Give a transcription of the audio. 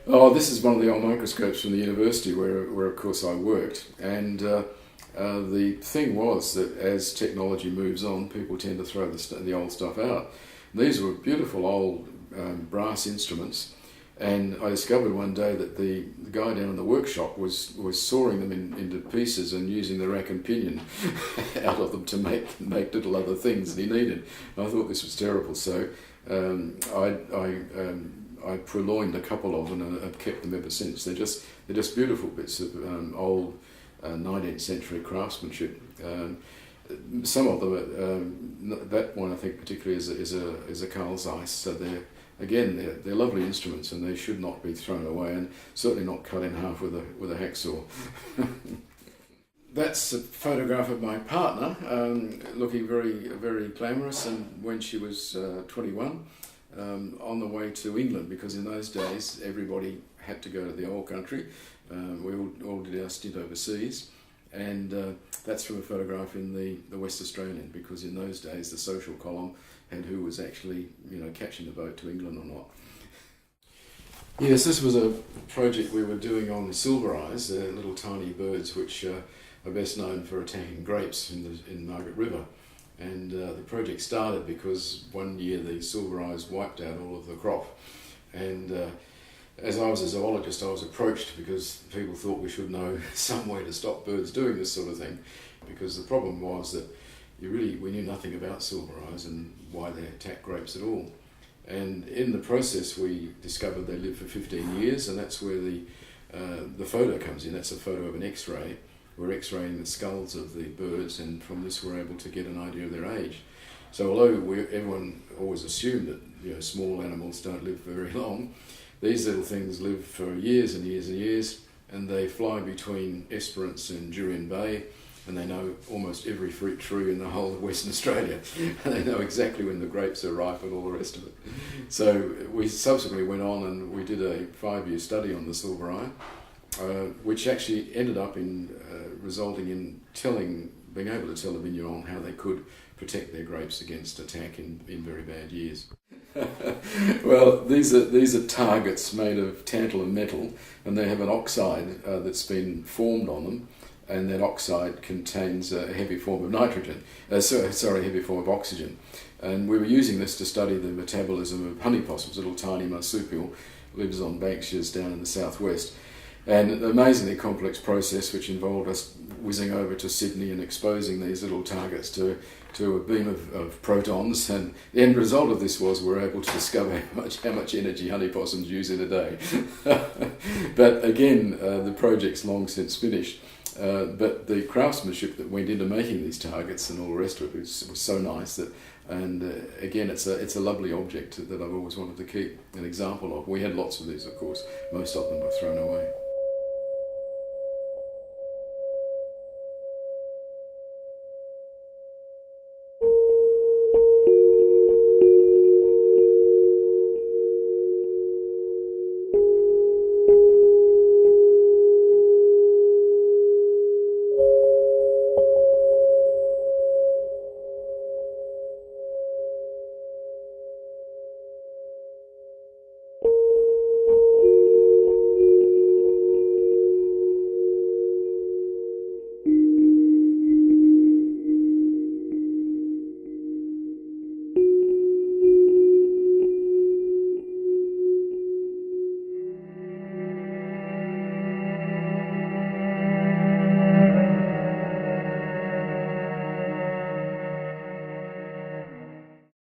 Oh, this is one of the old microscopes from the university where of course I worked. And the thing was that as technology moves on, people tend to throw the old stuff out. These were beautiful old brass instruments, and I discovered one day that the guy down in the workshop was sawing them into pieces and using the rack and pinion out of them to make little other things that he needed. I thought this was terrible, so I purloined a couple of them and I've kept them ever since. They're just beautiful bits of old 19th century craftsmanship. Some of them, that one I think particularly is a Carl Zeiss. So they're lovely instruments and they should not be thrown away, and certainly not cut in half with a hacksaw. That's a photograph of my partner, looking very, very glamorous, and when she was 21, on the way to England, because in those days everybody had to go to the old country. We all did our stint overseas, and that's from a photograph in the West Australian, because in those days the social column had who was actually catching the boat to England or not. Yes, this was a project we were doing on silver eyes, little tiny birds which are best known for attacking grapes in Margaret River. And the project started because one year the silver eyes wiped out all of the crop. And as I was a zoologist, I was approached because people thought we should know some way to stop birds doing this sort of thing, because the problem was that we knew nothing about silver eyes and why they attack grapes at all. And in the process we discovered they lived for 15 years, and that's where the photo comes in. That's a photo of an X-ray. We're X-raying the skulls of the birds, and from this we're able to get an idea of their age. So although everyone always assumed that small animals don't live very long, these little things live for years and years and years, and they fly between Esperance and Jurien Bay, and they know almost every fruit tree in the whole of Western Australia, and they know exactly when the grapes are ripe and all the rest of it. So we subsequently went on and we did a 5-year study on the silver eye, which actually ended up in resulting in being able to tell the vigneron how they could protect their grapes against attack in very bad years. Well, these are targets made of tantalum metal, and they have an oxide that's been formed on them, and that oxide contains a heavy form of nitrogen. A heavy form of oxygen. And we were using this to study the metabolism of honey possums, a little tiny marsupial, lives on Banksias down in the southwest. And an amazingly complex process which involved us whizzing over to Sydney and exposing these little targets to a beam of protons, and the end result of this was we were able to discover how much energy honey possums use in a day. But again, the project's long since finished. But the craftsmanship that went into making these targets and all the rest of it was so nice that, and again, it's a lovely object that I've always wanted to keep an example of. We had lots of these, of course. Most of them were thrown away.